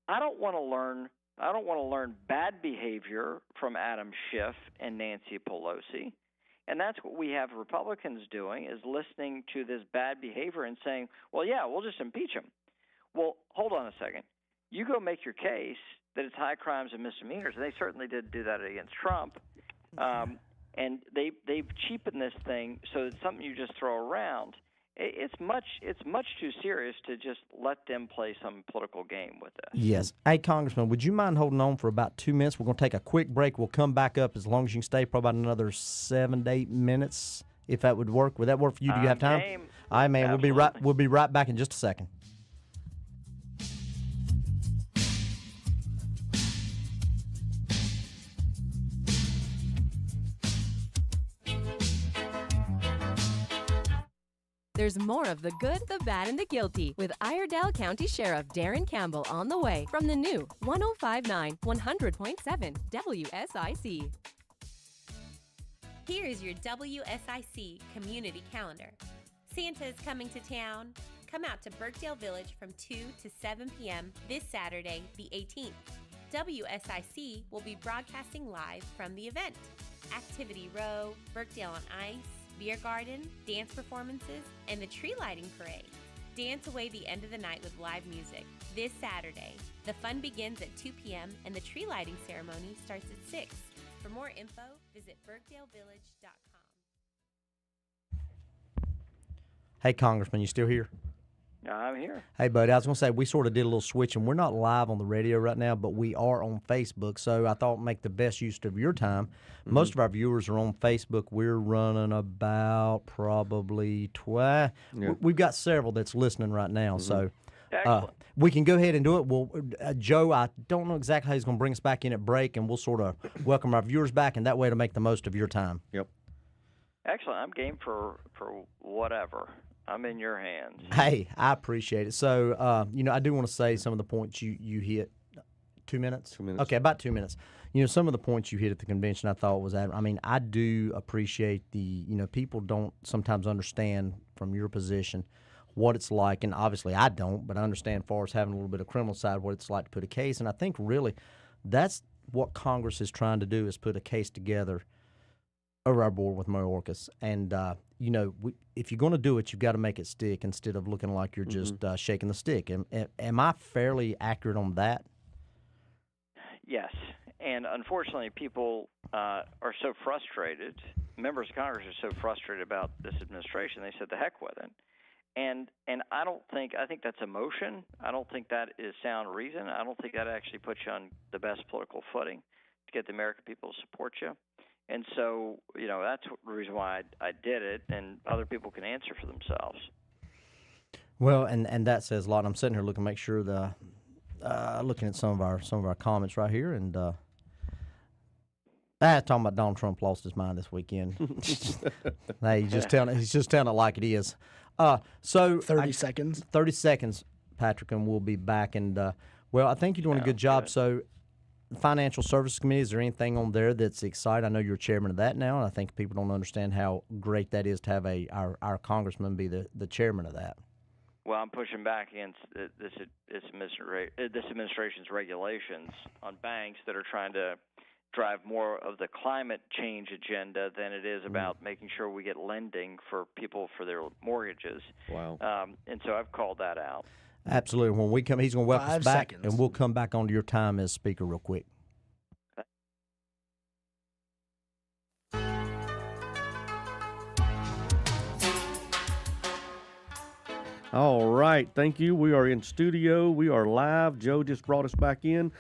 I don't want to learn bad behavior from Adam Schiff and Nancy Pelosi. And that's what we have Republicans doing, is listening to this bad behavior and saying, well, yeah, we'll just impeach him. Well, hold on a second. You go make your case that it's high crimes and misdemeanors, and they certainly did do that against Trump. And they've cheapened this thing so it's something you just throw around. It's much too serious to just let them play some political game with it.
Yes. Hey, Congressman, would you mind holding on for about 2 minutes? We're going to take a quick break. We'll come back up as long as you can stay, probably about another 7 to 8 minutes, if that would work. Would that work for you? Do you have time?
Game.
All right, man.
Absolutely.
We'll be right back in just a second.
There's more of the good, the bad, and the guilty with Iredell County Sheriff Darren Campbell on the way from the new 105.9 100.7 WSIC.
Here is your WSIC community calendar. Santa is coming to town. Come out to Birkdale Village from 2 to 7 p.m. this Saturday, the 18th. WSIC will be broadcasting live from the event. Activity Row, Birkdale on Ice, beer garden, dance performances, and the tree lighting parade. Dance away the end of the night with live music this Saturday. The fun begins at 2 p.m. and the tree lighting ceremony starts at 6. For more info, visit birkdalevillage.com.
Hey, Congressman, you still here?
I'm here.
Hey, buddy, I was going to say, we sort of did a little switch, and we're not live on the radio right now, but we are on Facebook, so I thought make the best use of your time. Mm-hmm. Most of our viewers are on Facebook. We're running about probably 12. Yeah. We've got several that's listening right now, so we can go ahead and do it. Well, Joe, I don't know exactly how he's going to bring us back in at break, and we'll sort of welcome our viewers back, and that way to make the most of your time.
Yep.
Excellent. I'm game for whatever. I'm in your hands.
Hey, I appreciate it. So, I do want to say some of the points you hit. 2 minutes?
2 minutes.
Okay, about 2 minutes. Some of the points you hit at the convention I thought was, I do appreciate people don't sometimes understand from your position what it's like, and obviously I don't, but I understand as far as having a little bit of criminal side what it's like to put a case, and I think really that's what Congress is trying to do is put a case together over our board with Mayorkas. And, if you're going to do it, you've got to make it stick instead of looking like you're just shaking the stick. Am I fairly accurate on that?
Yes. And unfortunately, people are so frustrated. Members of Congress are so frustrated about this administration, they said the heck with it. And I think that's emotion. I don't think that is sound reason. I don't think that actually puts you on the best political footing to get the American people to support you. And so, that's the reason why I did it, and other people can answer for themselves.
Well, and that says a lot. I'm sitting here looking at some of our comments right here, and talking about Donald Trump lost his mind this weekend. Hey, he's just telling it like it is. So
30 seconds.
30 seconds, Patrick, and we'll be back. And I think you're doing a good job. Good. So. Financial Services Committee, is there anything on there that's exciting? I know you're chairman of that now, and I think people don't understand how great that is to have our congressman be the chairman of that.
Well, I'm pushing back against this administration's regulations on banks that are trying to drive more of the climate change agenda than it is about making sure we get lending for people for their mortgages.
Wow.
And so I've called that out.
Absolutely. When we come, he's going to welcome us back,
5 seconds.
and we'll come back onto your time as speaker real quick.
All right, thank you. We are in studio. We are live. Joe just brought us back in.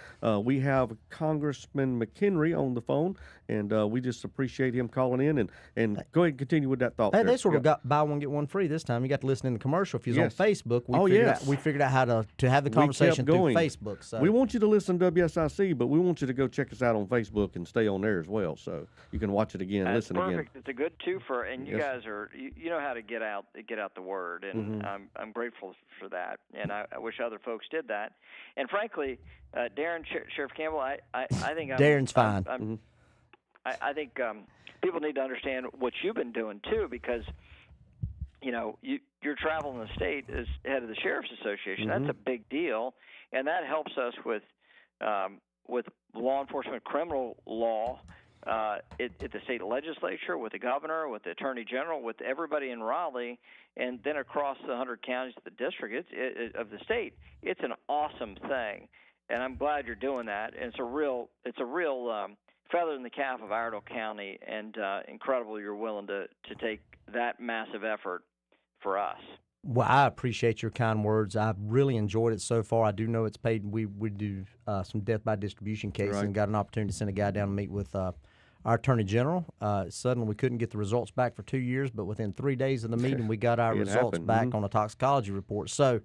We have Congressman McHenry on the phone, and we just appreciate him calling in. And go ahead and continue with that thought.
Hey, they sort of got buy one, get one free this time. You got to listen in the commercial. If you're on Facebook, we figured out how to have the conversation through Facebook. So.
We want you to listen to WSIC, but we want you to go check us out on Facebook and stay on there as well, so you can watch it again, listen
perfect.
again.
It's a good twofer, and you guys are you know how to get out the word, and I'm grateful for that, and I wish other folks did that. And frankly, Darren, Sheriff Campbell, I think
Darren's fine.
I think people need to understand what you've been doing too, because you're traveling the state as head of the Sheriff's Association. That's a big deal, and that helps us with law enforcement, criminal law. At the state legislature, with the governor, with the attorney general, with everybody in Raleigh, and then across the 100 counties of the district of the state. It's an awesome thing, and I'm glad you're doing that. And it's a real feather in the cap of Iredell County, and incredible you're willing to take that massive effort for us.
Well, I appreciate your kind words. I've really enjoyed it so far. I do know it's paid. We do some death by distribution cases and got an opportunity to send a guy down to meet with our attorney general. Suddenly, we couldn't get the results back for 2 years, but within 3 days of the meeting, we got our results back on a toxicology report. So,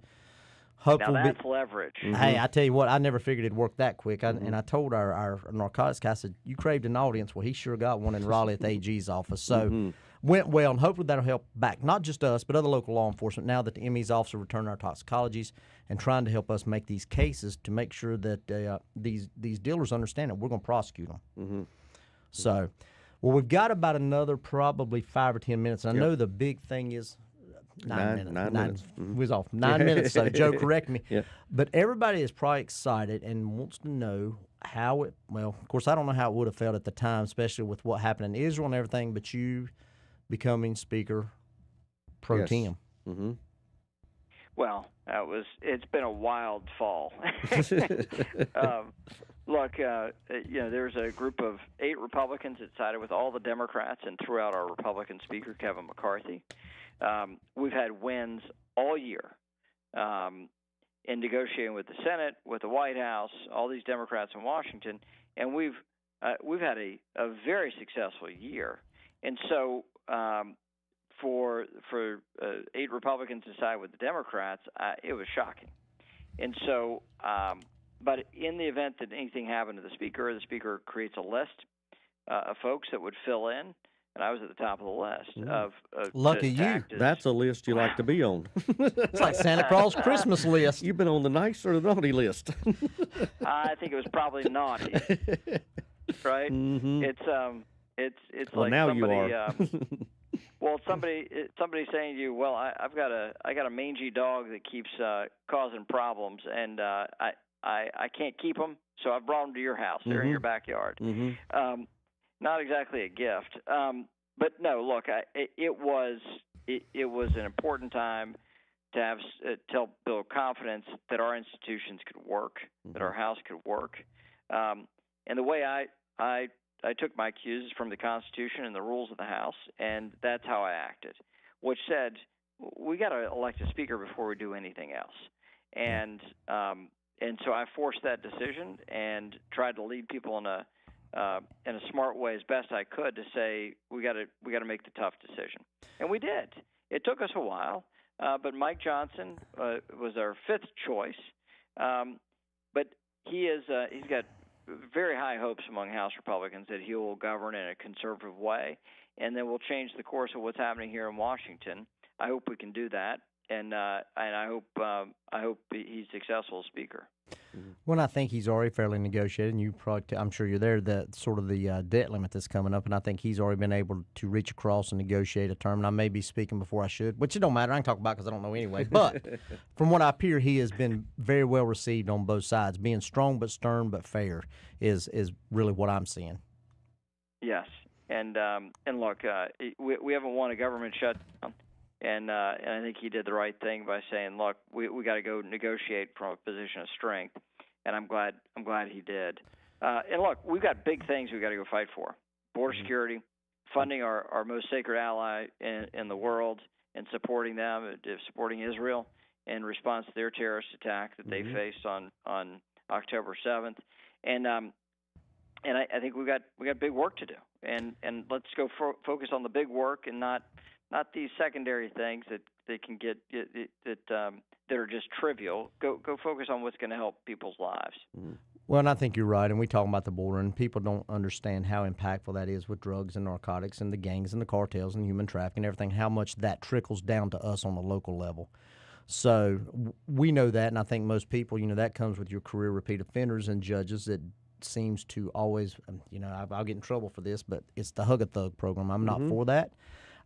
hopefully,
now that's leverage.
Hey, I tell you what, I never figured it'd work that quick. And I told our narcotics guy, I said, "You craved an audience." Well, he sure got one in Raleigh at the AG's office. So, went well, and hopefully that'll help back not just us but other local law enforcement now that the ME's office will return our toxicologies and trying to help us make these cases to make sure that these dealers understand that we're going to prosecute them.
Mm-hmm.
So, well, we've got about another probably 5 or 10 minutes. I know the big thing is 9 minutes.
9 minutes.
We was off 9 minutes, so Joe, correct me.
Yeah.
But everybody is probably excited and wants to know how it, well, of course, I don't know how it would have felt at the time, especially with what happened in Israel and everything, but you becoming Speaker pro tem.
Mm-hmm.
Well, it's been a wild fall. Look, there's a group of 8 Republicans that sided with all the Democrats and threw out our Republican Speaker, Kevin McCarthy. We've had wins all year in negotiating with the Senate, with the White House, all these Democrats in Washington, and we've had a very successful year. And so for 8 Republicans to side with the Democrats, it was shocking. And so, but in the event that anything happened to the Speaker creates a list of folks that would fill in. And I was at the top of the list. Of
Lucky you.
That's a list you like to be on.
It's like Santa Claus Christmas list.
You've been on the nice or the naughty list?
I think it was probably naughty. Right?
Mm-hmm.
It's
well,
like
now
somebody.
You are.
Well, somebody saying to you, well, I got a mangy dog that keeps causing problems, and I can't keep them, so I brought them to your house. They're in your backyard.
Mm-hmm.
Not exactly a gift, but no. Look, it was an important time to have to help build confidence that our institutions could work, that our House could work, and the way I took my cues from the Constitution and the rules of the House, and that's how I acted. Which said, we got to elect a Speaker before we do anything else, and so I forced that decision and tried to lead people in a smart way as best I could to say we got to make the tough decision, and we did. It took us a while, but Mike Johnson was our 5th choice, but he's got very high hopes among House Republicans that he will govern in a conservative way, and then we'll change the course of what's happening here in Washington. I hope we can do that, and I hope he's successful as Speaker.
Well, I think he's already fairly negotiated, and you probably, I'm sure you're there, that sort of the debt limit that's coming up, and I think he's already been able to reach across and negotiate a term, and I may be speaking before I should, which it don't matter. I can talk about because I don't know anyway, but from what I hear, he has been very well received on both sides. Being strong but stern but fair is really what I'm seeing.
Yes, and look, we haven't won a government shutdown. And I think he did the right thing by saying, "Look, we got to go negotiate from a position of strength," and I'm glad he did. And look, we've got big things we got to go fight for: border security, funding our most sacred ally in the world, and supporting them, supporting Israel in response to their terrorist attack that they faced on October 7th. And I think we got big work to do. And let's go focus on the big work and not these secondary things that can get that are just trivial. Go focus on what's going to help people's lives.
Well, and I think you're right, and we talk about the border, and people don't understand how impactful that is with drugs and narcotics and the gangs and the cartels and human trafficking and everything, how much that trickles down to us on the local level. So we know that, and I think most people, that comes with your career repeat offenders and judges that seems to always, I'll get in trouble for this, but it's the Hug a Thug program. I'm not for that.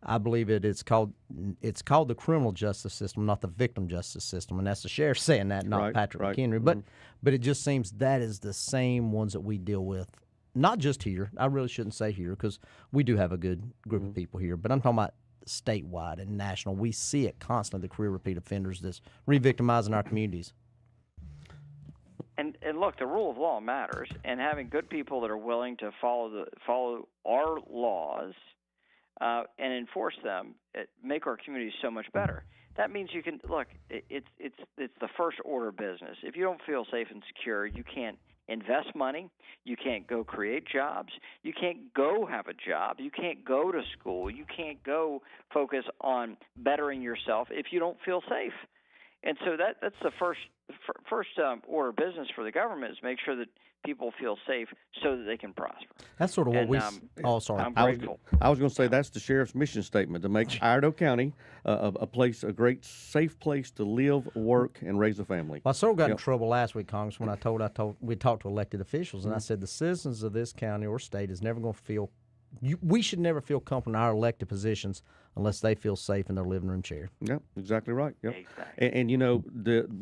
I believe it's called the criminal justice system, not the victim justice system, and that's the sheriff saying that, not Patrick McHenry. But it just seems that is the same ones that we deal with, not just here. I really shouldn't say here because we do have a good group of people here, but I'm talking about statewide and national. We see it constantly, the career repeat offenders that's re-victimizing our communities.
And look, the rule of law matters, and having good people that are willing to follow our laws and enforce them, make our communities so much better. That means you can look. It's the first order business. If you don't feel safe and secure, you can't invest money. You can't go create jobs. You can't go have a job. You can't go to school. You can't go focus on bettering yourself if you don't feel safe. And so that's the first order of business for the government is make sure that people feel safe so that they can prosper.
That's sort of what sorry.
I'm grateful.
I was going to say that's the sheriff's mission statement, to make Iredell County a great, safe place to live, work, and raise a family.
Well, I sort of got in trouble last week, Congressman. We talked to elected officials, and I said the citizens of this county or state is never going to feel. We should never feel comfortable in our elected positions unless they feel safe in their living room chair.
Yep, exactly right. Yep.
Exactly.
And you know,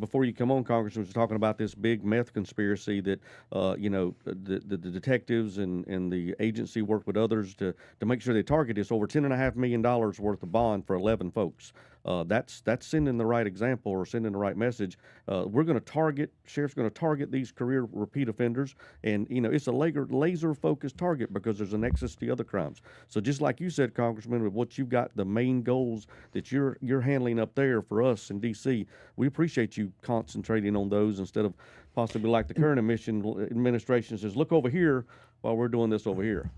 before you come on, Congressman was talking about this big meth conspiracy that the detectives and the agency worked with others to make sure they target this. Over $10.5 million worth of bond for 11 folks. That's sending the right example or sending the right message. We're going to target. Sheriff's going to target these career repeat offenders, and it's a laser focused target because there's a nexus to other crimes. So just like you said, Congressman, with what you've got, the main goals that you're handling up there for us in D.C., we appreciate you concentrating on those instead of possibly like the current administration says, look over here while we're doing this over here.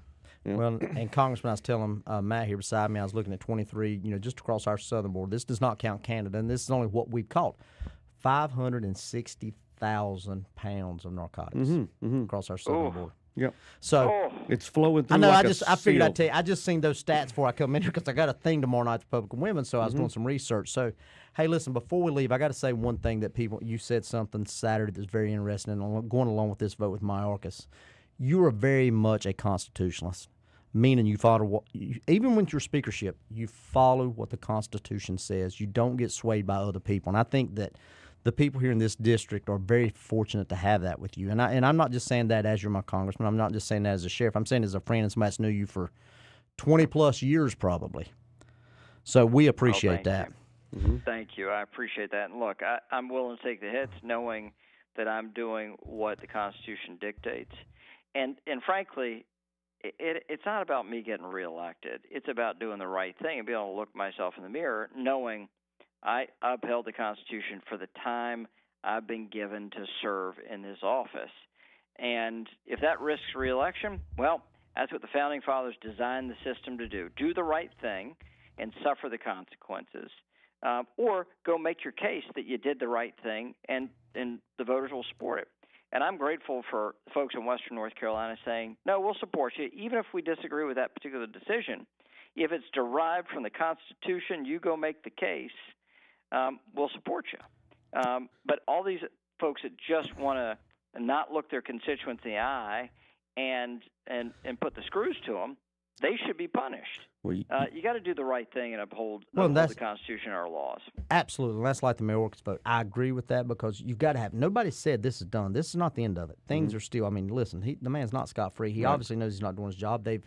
Yeah.
Well, and Congressman, I was telling Matt here beside me, I was looking at 23, just across our southern border. This does not count Canada, and this is only what we've caught. 560,000 pounds of narcotics across our southern border.
Yep.
So
it's flowing through.
I know.
Like
I figured I'd tell you. I just seen those stats before I come in here because I got a thing tomorrow night at the Public and Women, so I was doing some research. So, hey, listen, before we leave, I got to say one thing that you said something Saturday that's very interesting, and going along with this vote with Mayorkas. You are very much a constitutionalist, meaning you follow even with your speakership, you follow what the Constitution says. You don't get swayed by other people, and I think that the people here in this district are very fortunate to have that with you. And I'm not just saying that as you're my congressman. I'm not just saying that as a sheriff. I'm saying as a friend and somebody that's knew you for 20-plus years probably. So we appreciate that.
Thank you. I appreciate that. And look, I'm willing to take the hits knowing that I'm doing what the Constitution dictates. And frankly, it's not about me getting reelected. It's about doing the right thing and being able to look myself in the mirror knowing I upheld the Constitution for the time I've been given to serve in this office. And if that risks reelection, well, that's what the Founding Fathers designed the system to do. Do the right thing and suffer the consequences. Or go make your case that you did the right thing and the voters will support it. And I'm grateful for folks in Western North Carolina saying, no, we'll support you, even if we disagree with that particular decision. If it's derived from the Constitution, you go make the case, we'll support you. But all these folks that just want to not look their constituents in the eye and put the screws to them, they should be punished.
Well,
you got to do the right thing and uphold the Constitution and our laws.
Absolutely. That's like the Mayorkas vote. I agree with that because you've got to have – nobody said this is done. This is not the end of it. Things are still – I mean, listen, the man's not scot-free. He obviously knows he's not doing his job. The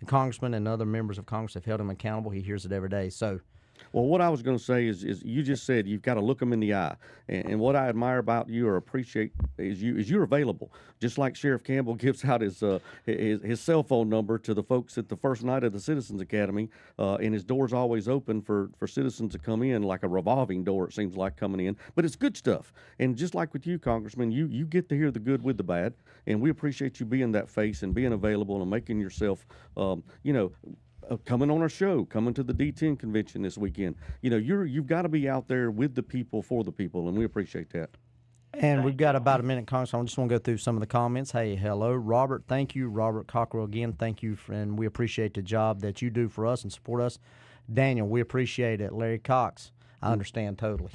congressman and other members of Congress have held him accountable. He hears it every day. So –
well, what I was going to say is you just said you've got to look them in the eye, and what I admire about you or appreciate is you're available. Just like Sheriff Campbell gives out his cell phone number to the folks at the first night of the Citizens Academy, and his door's always open for citizens to come in, like a revolving door. It seems like coming in, but it's good stuff. And just like with you, Congressman, you get to hear the good with the bad, and we appreciate you being that face and being available and making yourself, coming on our show, coming to the D10 convention this weekend. You've got to be out there with the people, for the people, and we appreciate that.
And we've got about a minute, Congressman. I just want to go through some of the comments. Hey, hello, Robert. Thank you, Robert Cockrell. Again, thank you, and we appreciate the job that you do for us and support us. Daniel, we appreciate it. Larry Cox, I understand totally.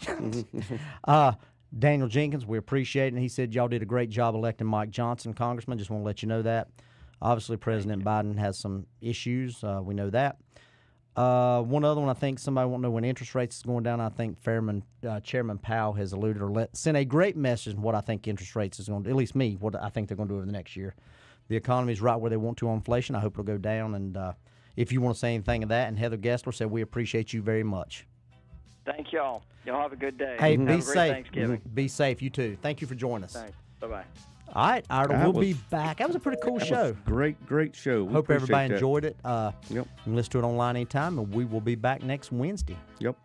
Daniel Jenkins, we appreciate it. And he said y'all did a great job electing Mike Johnson, Congressman. Just want to let you know that. Obviously, President Biden has some issues. We know that. One other one, I think somebody won't know when interest rates is going down. I think Chairman Powell has alluded or sent a great message on what I think interest rates is going to do, at least me, what I think they're going to do over the next year. The economy is right where they want to on inflation. I hope it'll go down. And if you want to say anything of that, and Heather Gessler said we appreciate you very much.
Thank y'all. Y'all have a good day.
Hey,
have
be
a great
safe.
Thanksgiving.
Be safe, you too. Thank you for joining us.
Thanks. Bye-bye.
All right, Iredell, we'll be back. That was a pretty cool show.
Great show. We
Hope everybody
appreciate that.
enjoyed it.
Yep.
You can listen to it online anytime, and we will be back next Wednesday.
Yep.